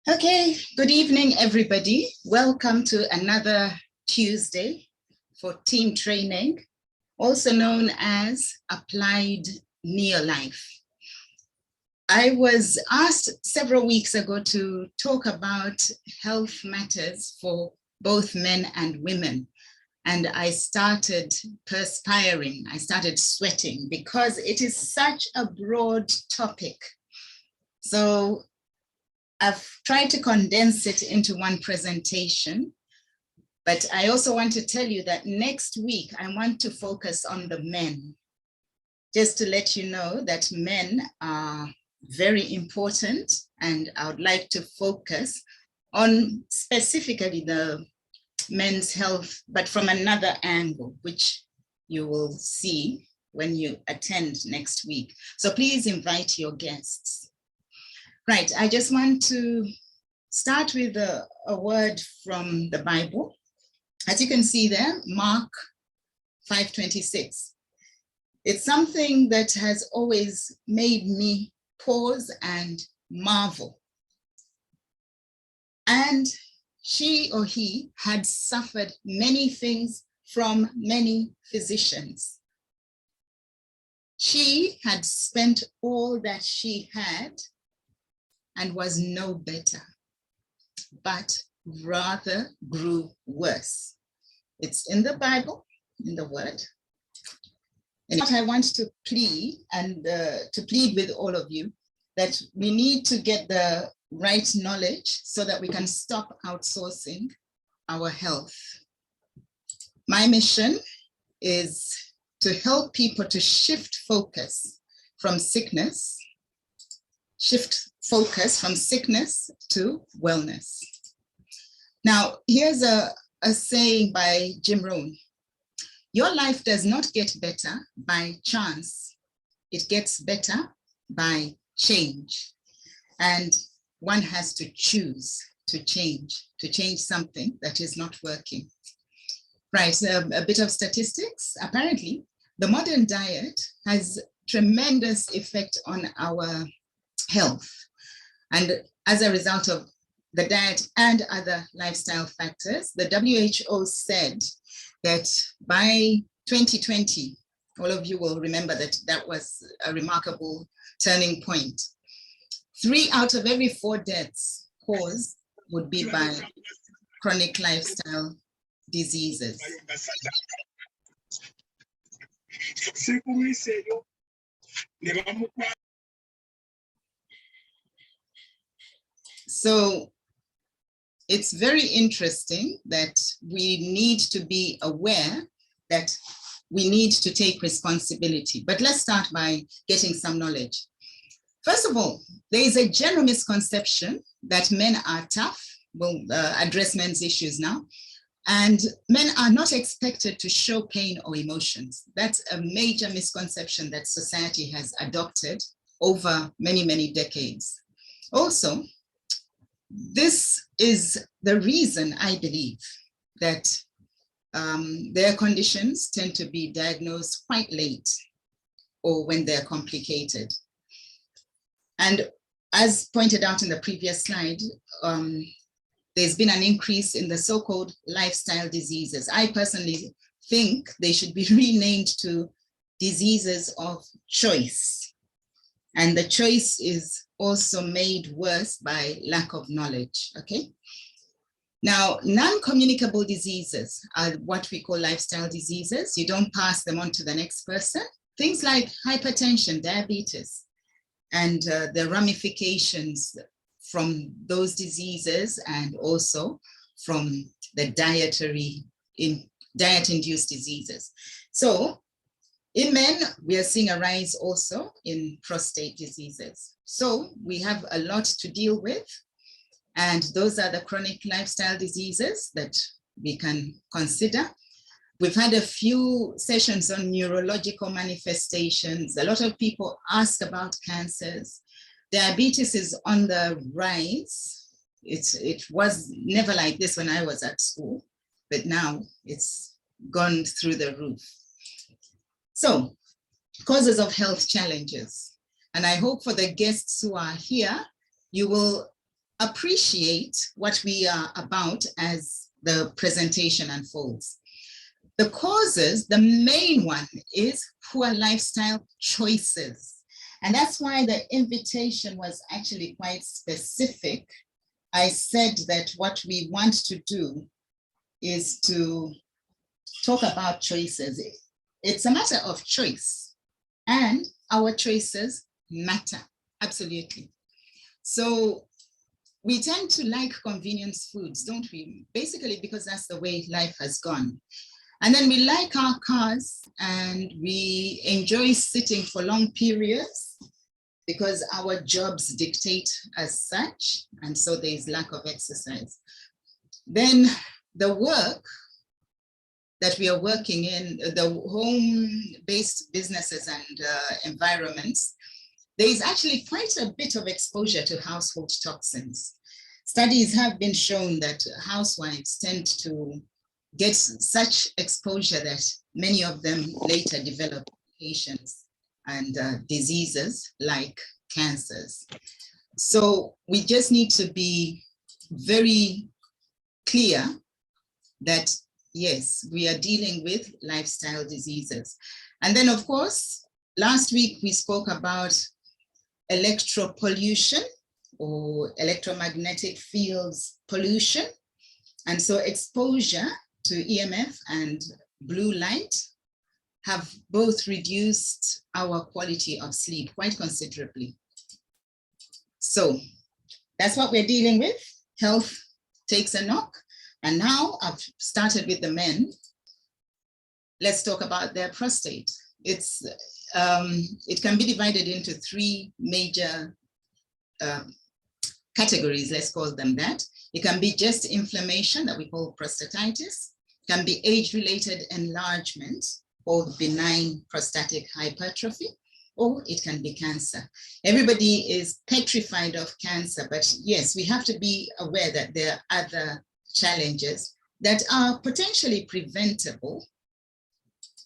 Okay, good evening, everybody. Welcome to another Tuesday for team training, also known as Applied Neolife. I was asked several weeks ago to talk about health matters for both men and women. And I started perspiring, I started sweating because it is such a broad topic. So I've tried to condense it into one presentation, but I also want to tell you that next week I want to focus on the men, just to let you know that men are very important, and I would like to focus on specifically the men's health, but from another angle, which you will see when you attend next week. So please invite your guests. Right, I just want to start with a word from the Bible. As you can see there, Mark 5:26. It's something that has always made me pause and marvel. And she or he had suffered many things from many physicians. She had spent all that she had and was no better, but rather grew worse. It's in the Bible, in the Word. And what I want to plead with all of you, that we need to get the right knowledge so that we can stop outsourcing our health. My mission is to help people to shift focus from sickness to wellness. Now, here's a saying by Jim Rohn. Your life does not get better by chance. It gets better by change. And one has to choose to change something that is not working. Right, a bit of statistics. Apparently, the modern diet has tremendous effect on our health. And as a result of the diet and other lifestyle factors, the WHO said that by 2020, all of you will remember that was a remarkable turning point. 3 out of every 4 deaths caused would be by chronic lifestyle diseases. So it's very interesting that we need to be aware that we need to take responsibility. But let's start by getting some knowledge. First of all, there is a general misconception that men are tough. We'll address men's issues now. And men are not expected to show pain or emotions. That's a major misconception that society has adopted over many, many decades. Also, this is the reason I believe that their conditions tend to be diagnosed quite late or when they're complicated. And as pointed out in the previous slide, there's been an increase in the so-called lifestyle diseases. I personally think they should be renamed to diseases of choice. And the choice is also made worse by lack of knowledge, okay? Now, non-communicable diseases are what we call lifestyle diseases. You don't pass them on to the next person. Things like hypertension, diabetes, and the ramifications from those diseases, and also from the diet-induced diseases. So in men, we are seeing a rise also in prostate diseases. So we have a lot to deal with, and those are the chronic lifestyle diseases that we can consider. We've had a few sessions on neurological manifestations. A lot of people ask about cancers. Diabetes is on the rise. It was never like this when I was at school, but now it's gone through the roof. So, causes of health challenges. And I hope for the guests who are here, you will appreciate what we are about as the presentation unfolds. The causes, the main one is poor lifestyle choices. And that's why the invitation was actually quite specific. I said that what we want to do is to talk about choices. It's a matter of choice, and our choices matter, absolutely. So we tend to like convenience foods, don't we? Basically because that's the way life has gone. And then we like our cars and we enjoy sitting for long periods because our jobs dictate as such. And so there is lack of exercise. Then the work that we are working in, the home-based businesses and environments, there is actually quite a bit of exposure to household toxins. Studies have been shown that housewives tend to get such exposure that many of them later develop complications and diseases like cancers. So we just need to be very clear that, yes, we are dealing with lifestyle diseases. And then, of course, last week we spoke about electropollution or electromagnetic fields pollution. And so exposure to EMF and blue light have both reduced our quality of sleep quite considerably. So that's what we're dealing with. Health takes a knock. And now I've started with the men. Let's talk about their prostate. It can be divided into three major categories, let's call them that. It can be just inflammation that we call prostatitis, can be age-related enlargement or benign prostatic hypertrophy, or it can be cancer. Everybody is petrified of cancer, but yes, we have to be aware that there are other challenges that are potentially preventable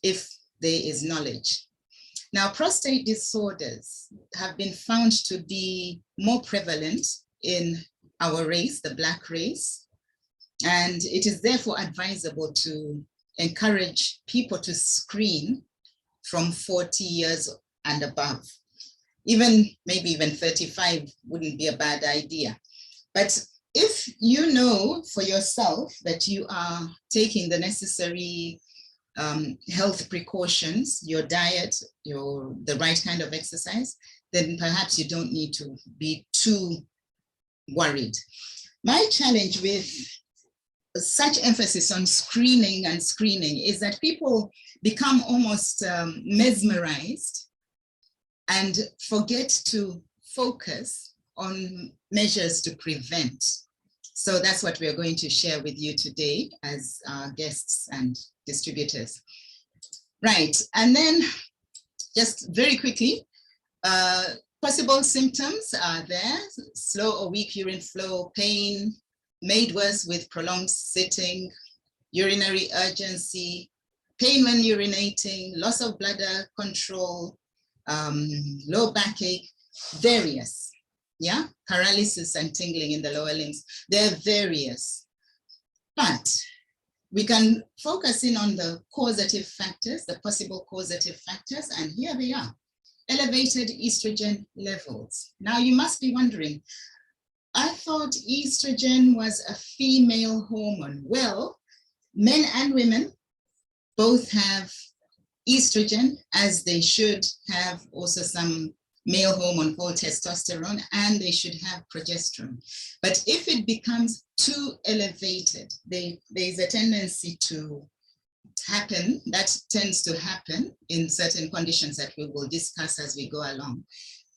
if there is knowledge. Now, prostate disorders have been found to be more prevalent in our race, the Black race, and it is therefore advisable to encourage people to screen from 40 years and above. Maybe even 35 wouldn't be a bad idea. But if you know for yourself that you are taking the necessary health precautions, your diet, the right kind of exercise, then perhaps you don't need to be too worried. My challenge with such emphasis on screening is that people become almost mesmerized and forget to focus on measures to prevent. So that's what we're going to share with you today as our guests and distributors. Right, and then just very quickly, possible symptoms are there: slow or weak urine flow, pain, made worse with prolonged sitting, urinary urgency, pain when urinating, loss of bladder control, low backache, various, yeah, paralysis and tingling in the lower limbs. They're various, but we can focus in on the causative factors, the possible causative factors, and here they are. Elevated estrogen levels. Now you must be wondering, I thought estrogen was a female hormone. Well, men and women both have estrogen, as they should have also some male hormone called testosterone, and they should have progesterone. But if it becomes too elevated, there's a tendency to happen, that tends to happen in certain conditions that we will discuss as we go along.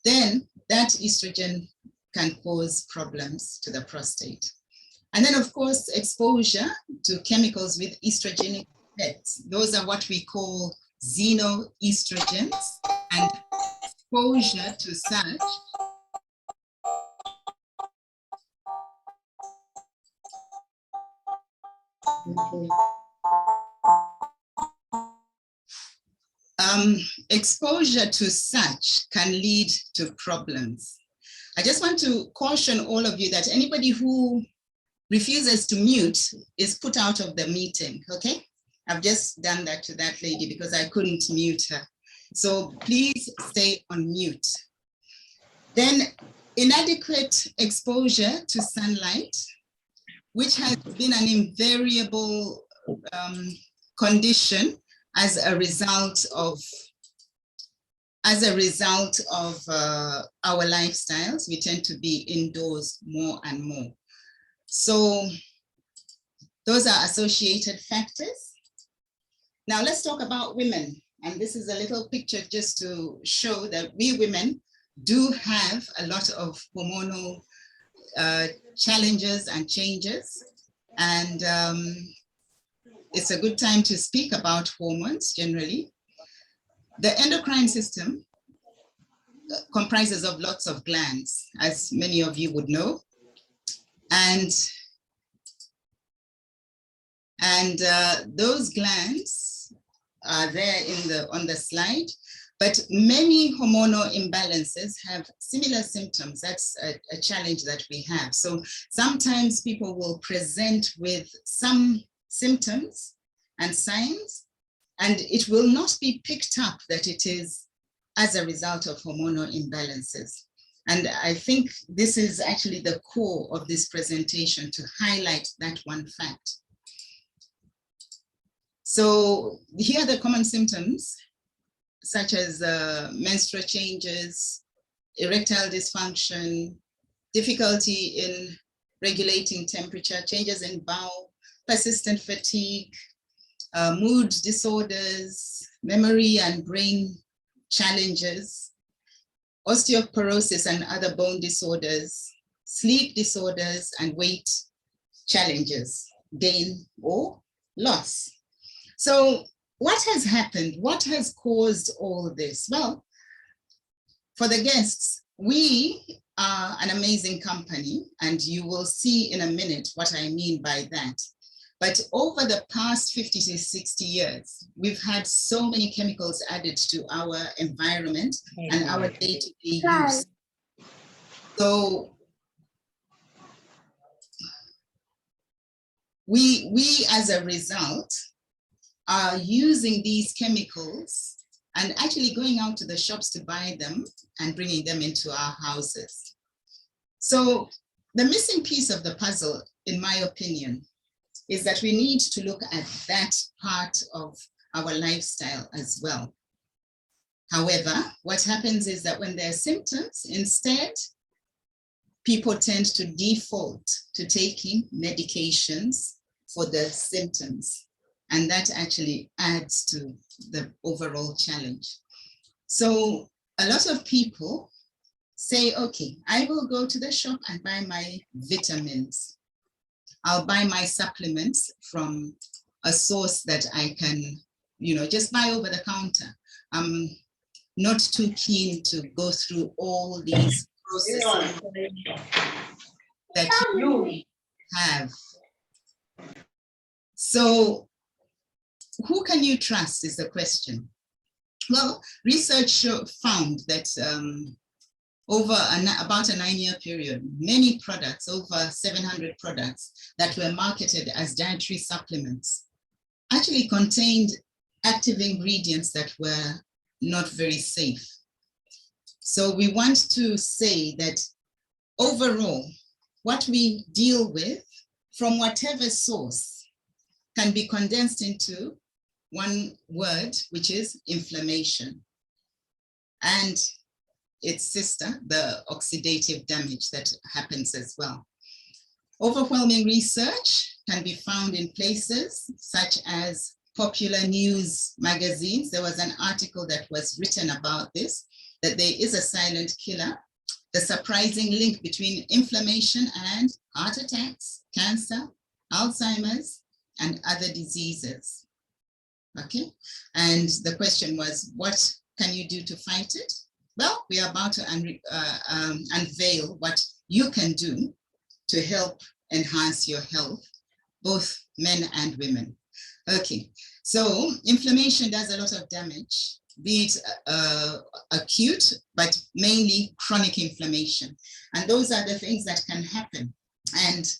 Then that estrogen can cause problems to the prostate. And then, of course, exposure to chemicals with estrogenic effects. Those are what we call xenoestrogens, and exposure to such exposure to such can lead to problems. I just want to caution all of you that anybody who refuses to mute is put out of the meeting, okay? I've just done that to that lady because I couldn't mute her. So please stay on mute. Then inadequate exposure to sunlight, which has been an invariable condition as a result of our lifestyles. We tend to be indoors more and more. So those are associated factors. Now let's talk about women. And this is a little picture just to show that we women do have a lot of hormonal challenges and changes. And it's a good time to speak about hormones generally. The endocrine system comprises of lots of glands, as many of you would know. And those glands are there on the slide, but many hormonal imbalances have similar symptoms. That's a challenge that we have. So sometimes people will present with some symptoms and signs, and it will not be picked up that it is as a result of hormonal imbalances. And I think this is actually the core of this presentation, to highlight that one fact. So here are the common symptoms, such as menstrual changes, erectile dysfunction, difficulty in regulating temperature, changes in bowel, persistent fatigue, mood disorders, memory and brain challenges, osteoporosis and other bone disorders, sleep disorders, and weight challenges, gain or loss. So what has happened? What has caused all this? Well, for the guests, we are an amazing company, and you will see in a minute what I mean by that. But over the past 50 to 60 years, we've had so many chemicals added to our environment and our day-to-day use. So we as a result are using these chemicals and actually going out to the shops to buy them and bringing them into our houses. So the missing piece of the puzzle, in my opinion, is that we need to look at that part of our lifestyle as well. However, what happens is that when there are symptoms, instead, people tend to default to taking medications for the symptoms. And that actually adds to the overall challenge. So a lot of people say, okay, I will go to the shop and buy my vitamins. I'll buy my supplements from a source that I can, just buy over the counter. I'm not too keen to go through all these processes that you have. So who can you trust is the question. Well, research found that over about a 9-year period, many products, over 700 products that were marketed as dietary supplements, actually contained active ingredients that were not very safe. So we want to say that overall, what we deal with from whatever source can be condensed into one word, which is inflammation, and its sister, the oxidative damage that happens as well. Overwhelming research can be found in places such as popular news magazines. There was an article that was written about this, that there is a silent killer, the surprising link between inflammation and heart attacks, cancer, Alzheimer's, and other diseases. Okay, and the question was, what can you do to fight it? Well, we are about to unveil what you can do to help enhance your health, both men and women. Okay, so inflammation does a lot of damage be it acute, but mainly chronic inflammation. And those are the things that can happen. And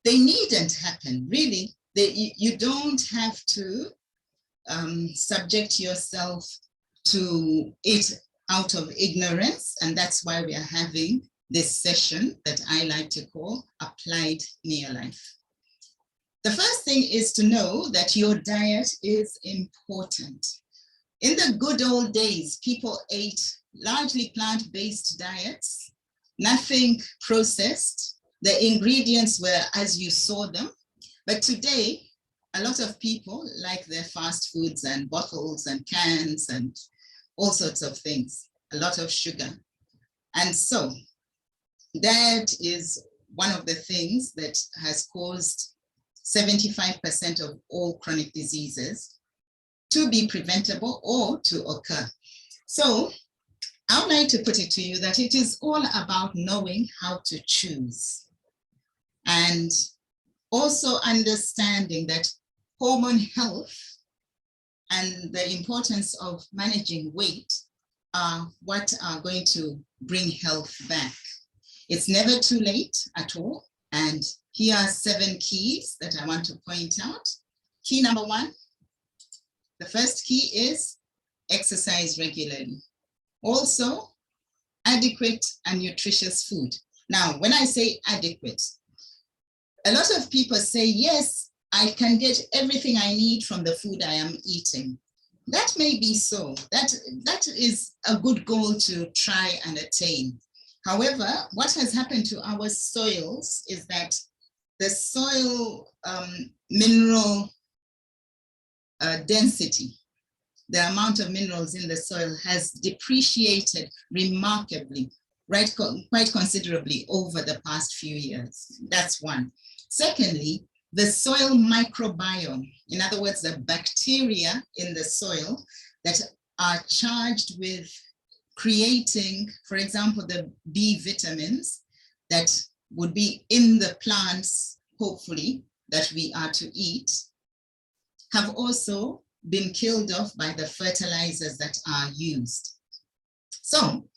they needn't happen, really. You don't have to subject yourself to it out of ignorance. And that's why we are having this session that I like to call Applied Neolife. The first thing is to know that your diet is important. In the good old days, people ate largely plant-based diets, nothing processed. The ingredients were as you saw them. But today, a lot of people like their fast foods and bottles and cans and all sorts of things, a lot of sugar. And so that is one of the things that has caused 75% of all chronic diseases to be preventable or to occur. So I would like to put it to you that it is all about knowing how to choose and also understanding that hormone health and the importance of managing weight are what are going to bring health back. It's never too late at all. And here are 7 keys that I want to point out. Key number 1, the first key is exercise regularly. Also, adequate and nutritious food. Now, when I say adequate, a lot of people say, yes, I can get everything I need from the food I am eating. That may be so. That is a good goal to try and attain. However, what has happened to our soils is that the soil mineral density, the amount of minerals in the soil has depreciated remarkably, right, quite considerably over the past few years. That's one. Secondly, the soil microbiome, in other words, the bacteria in the soil that are charged with creating, for example, the B vitamins that would be in the plants, hopefully, that we are to eat, have also been killed off by the fertilizers that are used. So,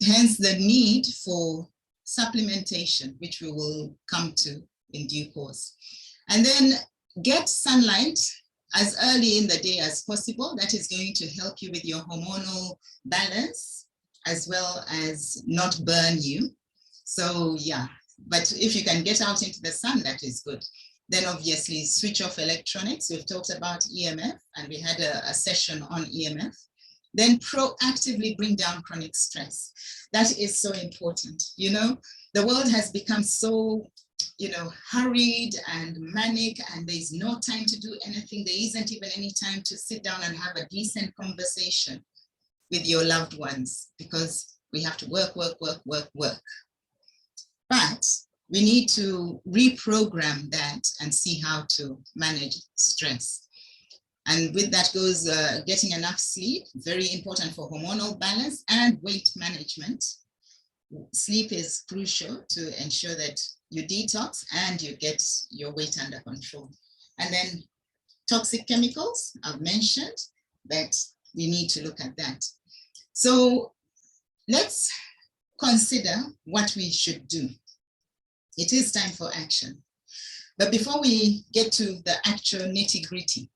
hence the need for supplementation, which we will come to in due course. And then get sunlight as early in the day as possible. That is going to help you with your hormonal balance as well as not burn you. So yeah, but if you can get out into the sun, that is good. Then obviously switch off electronics. We've talked about EMF and we had a session on EMF. Then proactively bring down chronic stress. That is so important. You know, the world has become so, you know, hurried and manic, and there's no time to do anything. There isn't even any time to sit down and have a decent conversation with your loved ones because we have to work. But we need to reprogram that and see how to manage stress. And with that goes getting enough sleep, very important for hormonal balance and weight management. Sleep is crucial to ensure that you detox and you get your weight under control. And then toxic chemicals, I've mentioned that we need to look at that. So let's consider what we should do. It is time for action. But before we get to the actual nitty-gritty,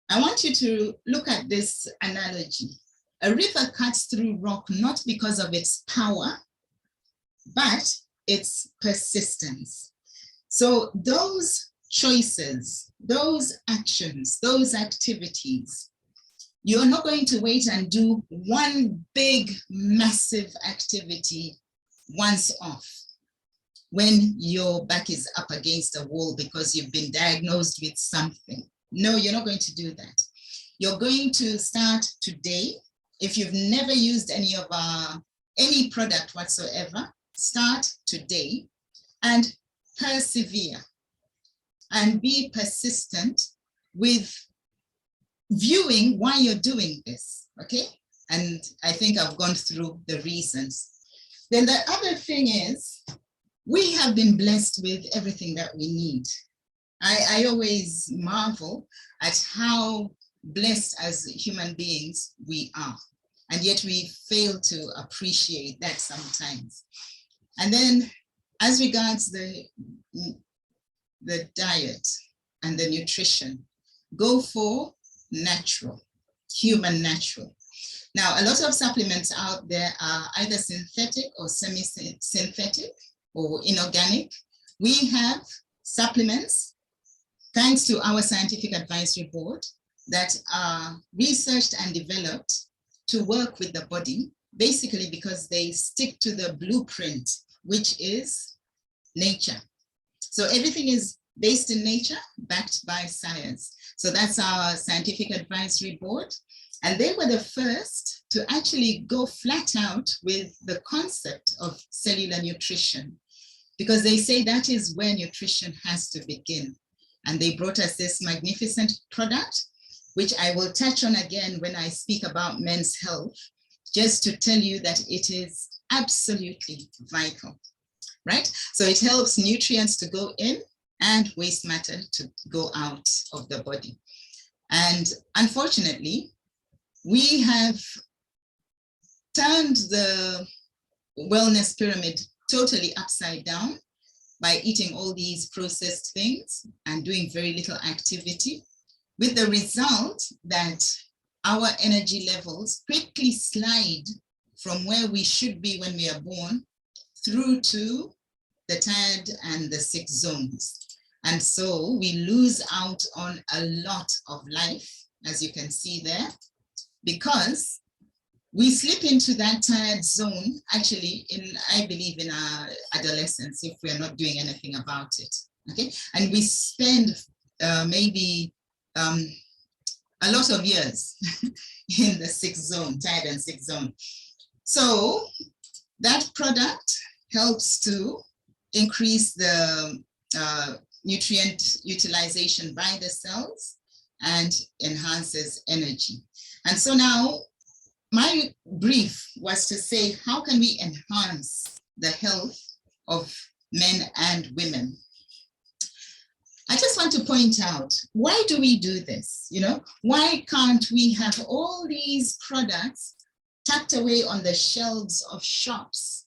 I want you to look at this analogy. A river cuts through rock not because of its power, but its persistence. So those choices, those actions, those activities, you're not going to wait and do one big, massive activity once off when your back is up against a wall because you've been diagnosed with something. No, you're not going to do that. You're going to start today. If you've never used any product whatsoever, start today and persevere and be persistent with viewing why you're doing this, okay? And I think I've gone through the reasons. Then the other thing is, we have been blessed with everything that we need. I always marvel at how blessed as human beings we are. And yet we fail to appreciate that sometimes. And then as regards the diet and the nutrition, go for natural, human natural. Now, a lot of supplements out there are either synthetic or semi-synthetic or inorganic. We have supplements, thanks to our scientific advisory board, that are researched and developed to work with the body, basically because they stick to the blueprint, which is nature. So everything is based in nature, backed by science. So that's our scientific advisory board. And they were the first to actually go flat out with the concept of cellular nutrition, because they say that is where nutrition has to begin. And they brought us this magnificent product, which I will touch on again when I speak about men's health, just to tell you that it is absolutely vital, right? So it helps nutrients to go in and waste matter to go out of the body. And unfortunately, we have turned the wellness pyramid totally upside down by eating all these processed things and doing very little activity, with the result that our energy levels quickly slide from where we should be when we are born through to the tired and the sick zones. And so we lose out on a lot of life, as you can see there, because we slip into that tired zone, actually, I believe, in our adolescence, if we are not doing anything about it, okay? And we spend maybe a lot of years in the sick zone, tired and sick zone. So that product helps to increase the nutrient utilization by the cells and enhances energy. And so now my brief was to say, how can we enhance the health of men and women? I just want to point out, why do we do this? You know, why can't we have all these products tucked away on the shelves of shops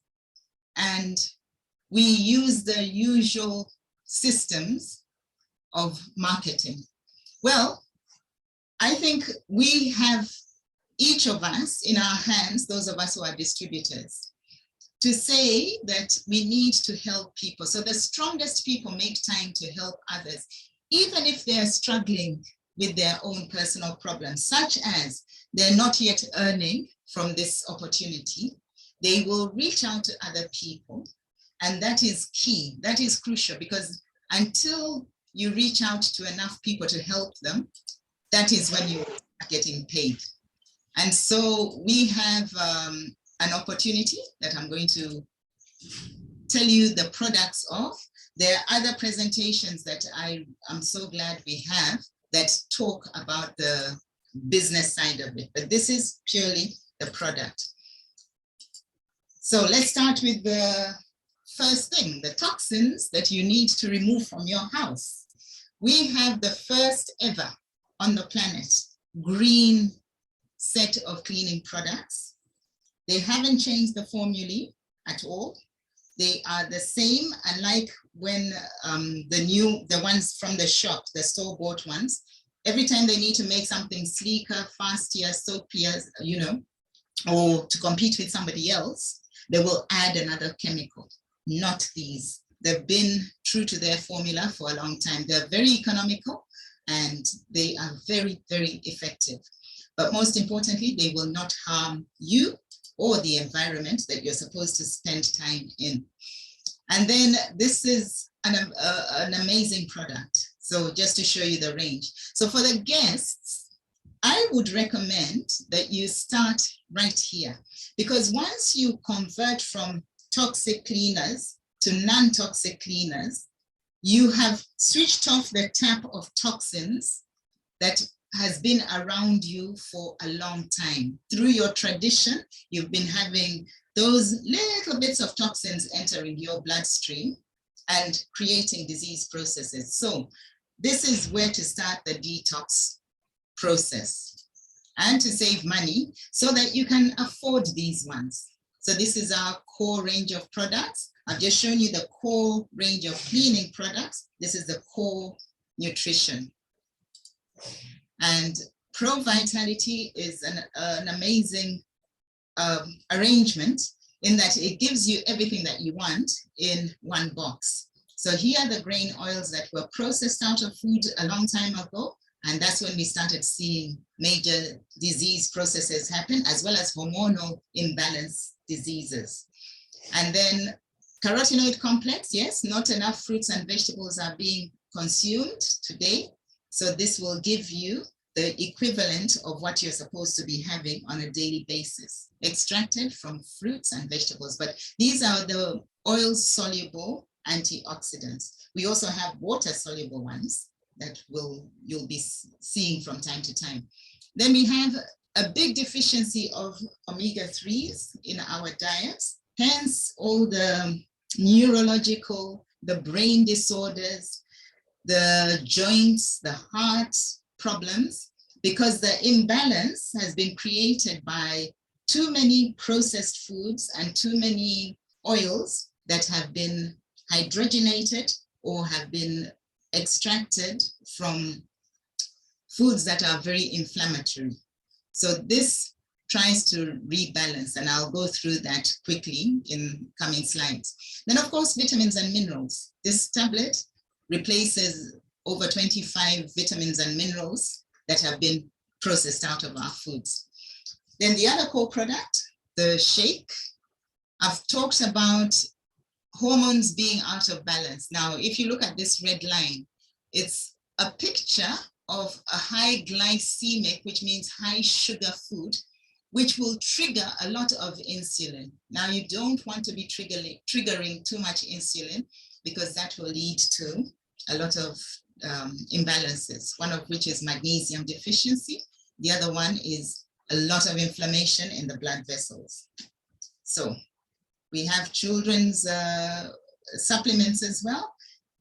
and we use the usual systems of marketing? Well, I think we have, each of us in our hands, those of us who are distributors, to say that we need to help people. So the strongest people make time to help others, even if they're struggling with their own personal problems, such as they're not yet earning from this opportunity. They will reach out to other people. And that is key, that is crucial, because until you reach out to enough people to help them, that is when you are getting paid. And so we have an opportunity that I'm going to tell you the products of. There are other presentations that I am so glad we have that talk about the business side of it, but this is purely the product. So let's start with the first thing, the toxins that you need to remove from your house. We have the first ever on the planet green set of cleaning products. They haven't changed the formulae at all. They are the same, unlike when the ones from the shop, the store-bought ones, every time they need to make something sleeker, faster, soapier, you know, or to compete with somebody else, they will add another chemical. Not these. They've been true to their formula for a long time. They're very economical and they are very, very effective. But most importantly, they will not harm you or the environment that you're supposed to spend time in. And then this is an amazing product. So just to show you the range. So for the guests, I would recommend that you start right here, because once you convert from toxic cleaners to non-toxic cleaners, you have switched off the tap of toxins that has been around you for a long time. Through your tradition, you've been having those little bits of toxins entering your bloodstream and creating disease processes. So this is where to start the detox process and to save money so that you can afford these ones. So this is our core range of products. I've just shown you the core range of cleaning products. This is the core nutrition. And Pro Vitality is an amazing arrangement in that it gives you everything that you want in one box. So here are the grain oils that were processed out of food a long time ago. And that's when we started seeing major disease processes happen, as well as hormonal imbalance diseases. And then carotenoid complex, yes, not enough fruits and vegetables are being consumed today. So this will give you the equivalent of what you're supposed to be having on a daily basis, extracted from fruits and vegetables. But these are the oil-soluble antioxidants. We also have water-soluble ones that you'll be seeing from time to time. Then we have a big deficiency of omega-3s in our diets, hence all the neurological, the brain disorders, the joints, the heart problems, because the imbalance has been created by too many processed foods and too many oils that have been hydrogenated or have been extracted from foods that are very inflammatory. So this tries to rebalance, and I'll go through that quickly in coming slides. Then of course, vitamins and minerals. This tablet replaces over 25 vitamins and minerals that have been processed out of our foods. Then the other core product, the shake. I've talked about hormones being out of balance. Now, if you look at this red line, it's a picture of a high glycemic, which means high sugar food, which will trigger a lot of insulin. Now, you don't want to be triggering too much insulin, because that will lead to a lot of imbalances, one of which is magnesium deficiency. The other one is a lot of inflammation in the blood vessels. So we have children's supplements as well.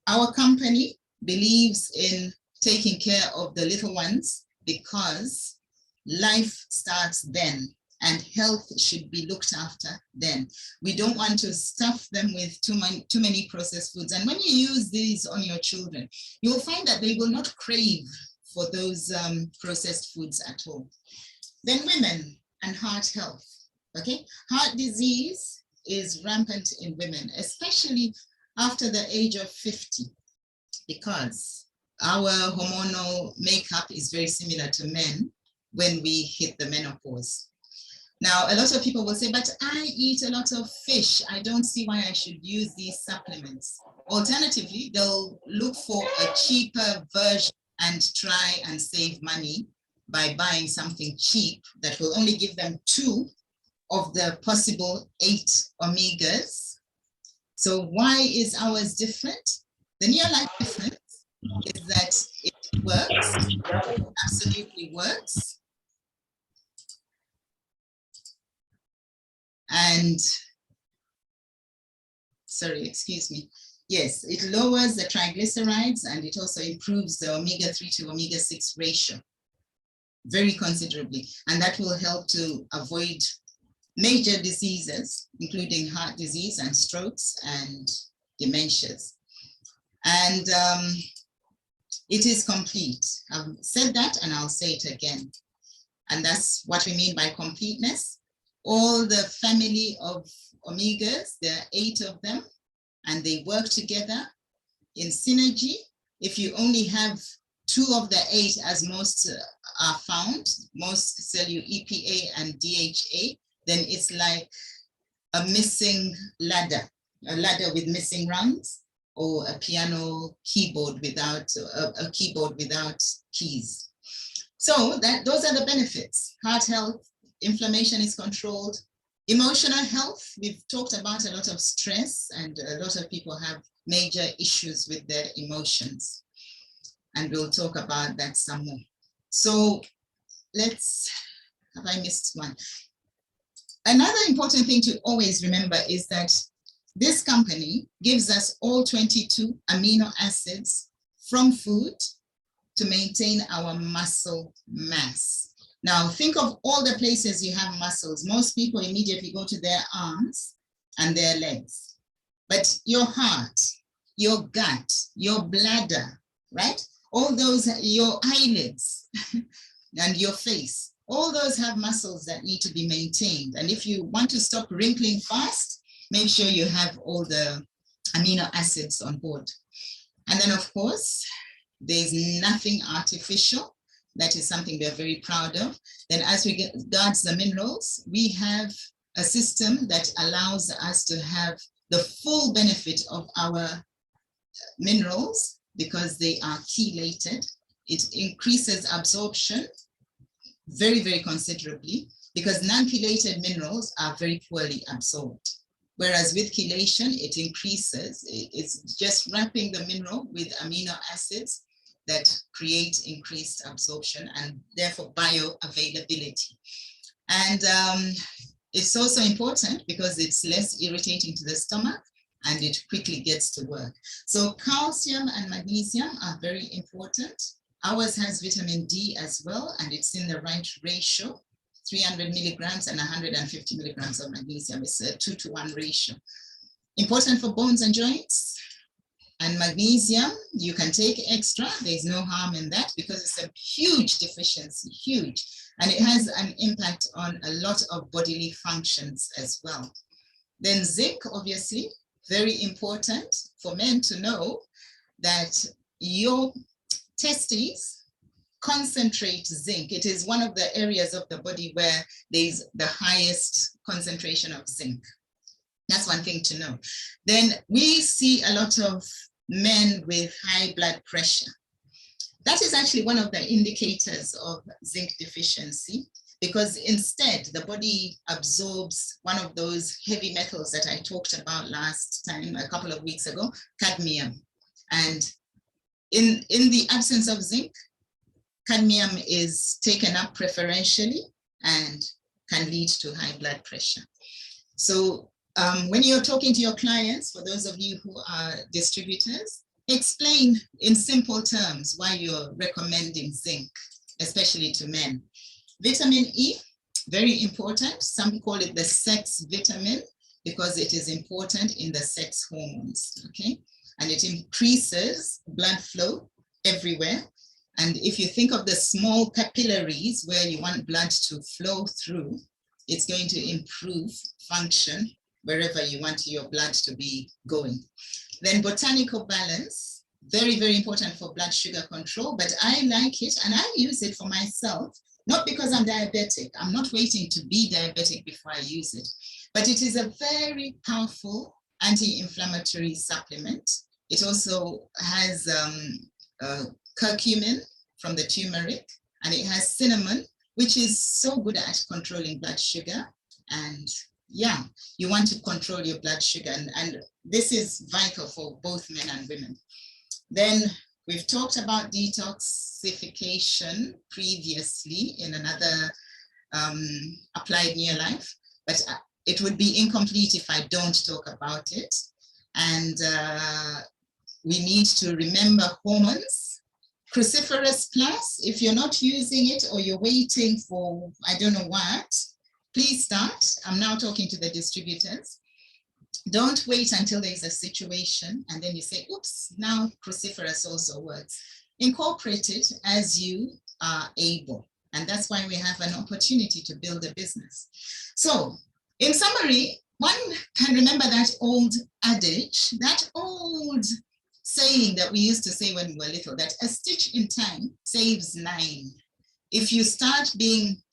Our company believes in taking care of the little ones because life starts then and health should be looked after then. We don't want to stuff them with too many processed foods. And when you use these on your children, you will find that they will not crave for those processed foods at all. Then women and heart health, okay? Heart disease is rampant in women, especially after the age of 50, because our hormonal makeup is very similar to men when we hit the menopause. Now, a lot of people will say, but I eat a lot of fish. I don't see why I should use these supplements. Alternatively, they'll look for a cheaper version and try and save money by buying something cheap that will only give them 2 of the possible 8 omegas. So why is ours different? The near-life difference is that it works, absolutely works. And, sorry, excuse me. Yes, it lowers the triglycerides and it also improves the omega-3 to omega-6 ratio very considerably. And that will help to avoid major diseases, including heart disease and strokes and dementias. And it is complete. I've said that and I'll say it again. And that's what we mean by completeness. All the family of omegas, there are 8 of them, and they work together in synergy. If you only have 2 of the 8, as most are found, most sell you EPA and DHA, then it's like a missing ladder, a ladder with missing rungs, or a piano keyboard without, a keyboard without keys. So those are the benefits. Heart health, inflammation is controlled. Emotional health, we've talked about a lot of stress, and a lot of people have major issues with their emotions. And we'll talk about that some more. So have I missed one? Another important thing to always remember is that this company gives us all 22 amino acids from food to maintain our muscle mass. Now, think of all the places you have muscles. Most people immediately go to their arms and their legs. But your heart, your gut, your bladder, right? All those, your eyelids and your face, all those have muscles that need to be maintained. And if you want to stop wrinkling fast, make sure you have all the amino acids on board. And then, of course, there's nothing artificial. That is something we're very proud of. Then as we regards the minerals, we have a system that allows us to have the full benefit of our minerals because they are chelated. It increases absorption very, very considerably because non-chelated minerals are very poorly absorbed. Whereas with chelation, it increases. It's just wrapping the mineral with amino acids that create increased absorption and therefore bioavailability. And it's also important because it's less irritating to the stomach and it quickly gets to work. So calcium and magnesium are very important. Ours has vitamin D as well, and it's in the right ratio. 300 milligrams and 150 milligrams of magnesium. It's a 2-to-1 ratio. Important for bones and joints. And magnesium, you can take extra. There's no harm in that because it's a huge deficiency, huge. And it has an impact on a lot of bodily functions as well. Then zinc, obviously, very important for men to know that your testes concentrate zinc. It is one of the areas of the body where there's the highest concentration of zinc. That's one thing to know. Then we see a lot of men with high blood pressure. That is actually one of the indicators of zinc deficiency because instead the body absorbs one of those heavy metals that I talked about last time, a couple of weeks ago, cadmium. And in the absence of zinc, cadmium is taken up preferentially and can lead to high blood pressure. So when you're talking to your clients, for those of you who are distributors, explain in simple terms why you're recommending zinc, especially to men. Vitamin E, very important. Some call it the sex vitamin because it is important in the sex hormones, okay? And it increases blood flow everywhere. And if you think of the small capillaries where you want blood to flow through, it's going to improve function wherever you want your blood to be going. Then botanical balance, very, very important for blood sugar control, but I like it and I use it for myself, not because I'm diabetic. I'm not waiting to be diabetic before I use it, but it is a very powerful anti-inflammatory supplement. It also has curcumin from the turmeric, and it has cinnamon, which is so good at controlling blood sugar. And yeah, you want to control your blood sugar, and this is vital for both men and women. Then we've talked about detoxification previously in another Applied Near Life, but it would be incomplete if I don't talk about it. And we need to remember hormones. Cruciferous Plus, if you're not using it or you're waiting for, I don't know what, please start. I'm now talking to the distributors. Don't wait until there's a situation and then you say, oops, now cruciferous also works. Incorporate it as you are able. And that's why we have an opportunity to build a business. So in summary, one can remember that old adage, that old saying that we used to say when we were little, that a stitch in time saves 9. If you start being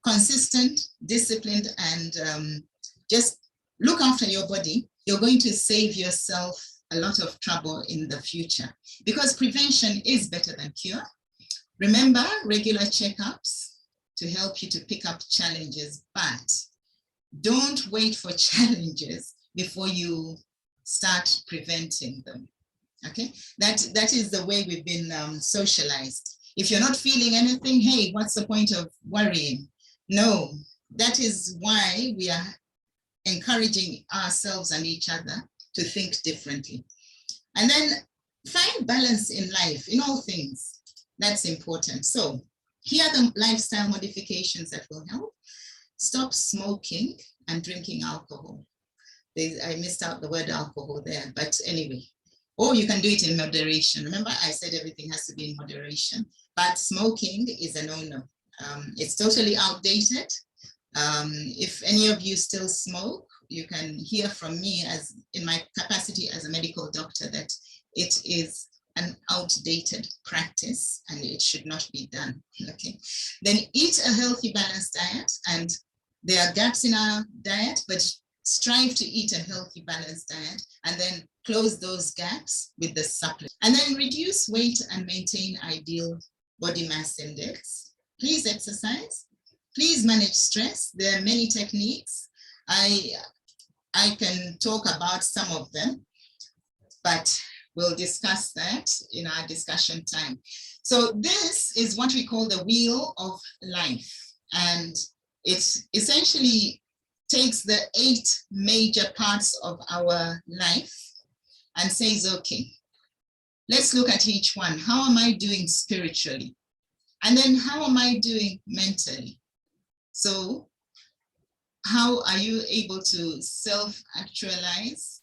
consistent, disciplined, and just look after your body, you're going to save yourself a lot of trouble in the future because prevention is better than cure. Remember regular checkups to help you to pick up challenges, but don't wait for challenges before you start preventing them. Okay, that is the way we've been socialized. If you're not feeling anything, hey, what's the point of worrying? No, that is why we are encouraging ourselves and each other to think differently. And then find balance in life, in all things. That's important. So here are the lifestyle modifications that will help. Stop smoking and drinking alcohol. I missed out the word alcohol there, but anyway. Or you can do it in moderation. Remember, I said everything has to be in moderation, but smoking is a no-no. It's totally outdated. If any of you still smoke, you can hear from me as in my capacity as a medical doctor that it is an outdated practice and it should not be done. Okay. Then eat a healthy, balanced diet. And there are gaps in our diet, but strive to eat a healthy, balanced diet and then close those gaps with the supplement. And then reduce weight and maintain ideal body mass index. Please exercise. Please manage stress. There are many techniques. I can talk about some of them, but we'll discuss that in our discussion time. So this is what we call the wheel of life. And it essentially takes the 8 major parts of our life and says, okay, let's look at each one. How am I doing spiritually? And then how am I doing mentally? So how are you able to self-actualize?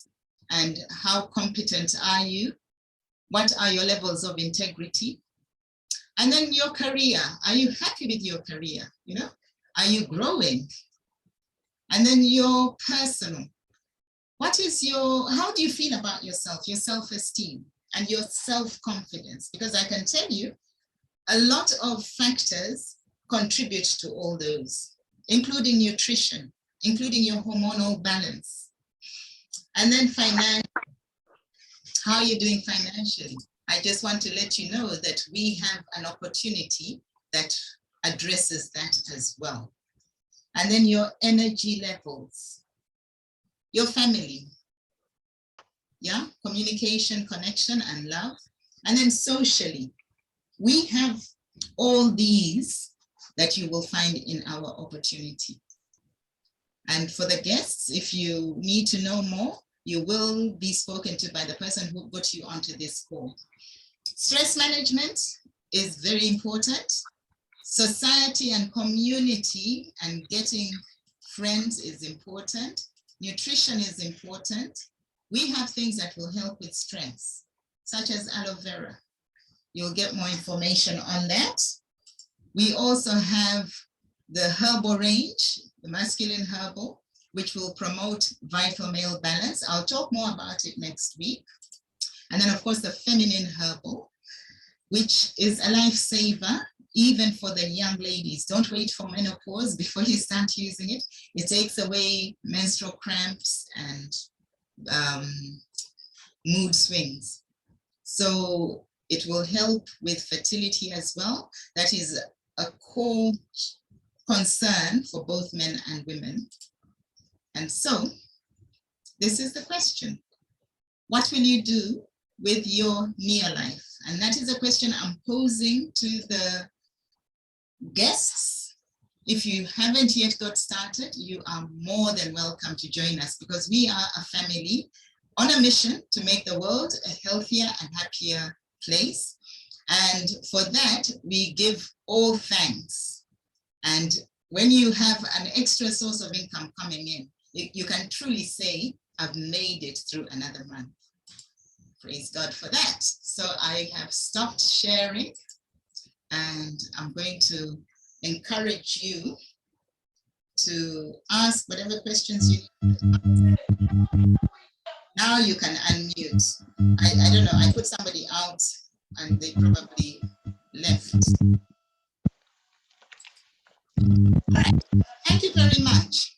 And how competent are you? What are your levels of integrity? And then your career. Are you happy with your career? You know, are you growing? And then your personal. What is how do you feel about yourself, your self-esteem and your self-confidence? Because I can tell you a lot of factors contribute to all those, including nutrition, including your hormonal balance. And then financial, how are you doing financially? I just want to let you know that we have an opportunity that addresses that as well. And then your energy levels, your family, yeah, communication, connection, and love. And then socially, we have all these that you will find in our opportunity. And for the guests, if you need to know more, you will be spoken to by the person who got you onto this call. Stress management is very important. Society and community and getting friends is important. Nutrition is important. We have things that will help with stress, such as aloe vera. You'll get more information on that. We also have the herbal range, the masculine herbal, which will promote vital male balance. I'll talk more about it next week. And then of course the feminine herbal, which is a lifesaver, even for the young ladies. Don't wait for menopause before you start using it. It takes away menstrual cramps and mood swings. So it will help with fertility as well. That is a core concern for both men and women. And so this is the question. What will you do with your near life? And that is a question I'm posing to the guests. If you haven't yet got started, you are more than welcome to join us because we are a family on a mission to make the world a healthier and happier place. And for that, we give all thanks. And when you have an extra source of income coming in, you can truly say, I've made it through another month. Praise God for that. So I have stopped sharing and I'm going to encourage you to ask whatever questions you need. Now you can unmute. I don't know, I put somebody out and they probably left. All right, thank you very much.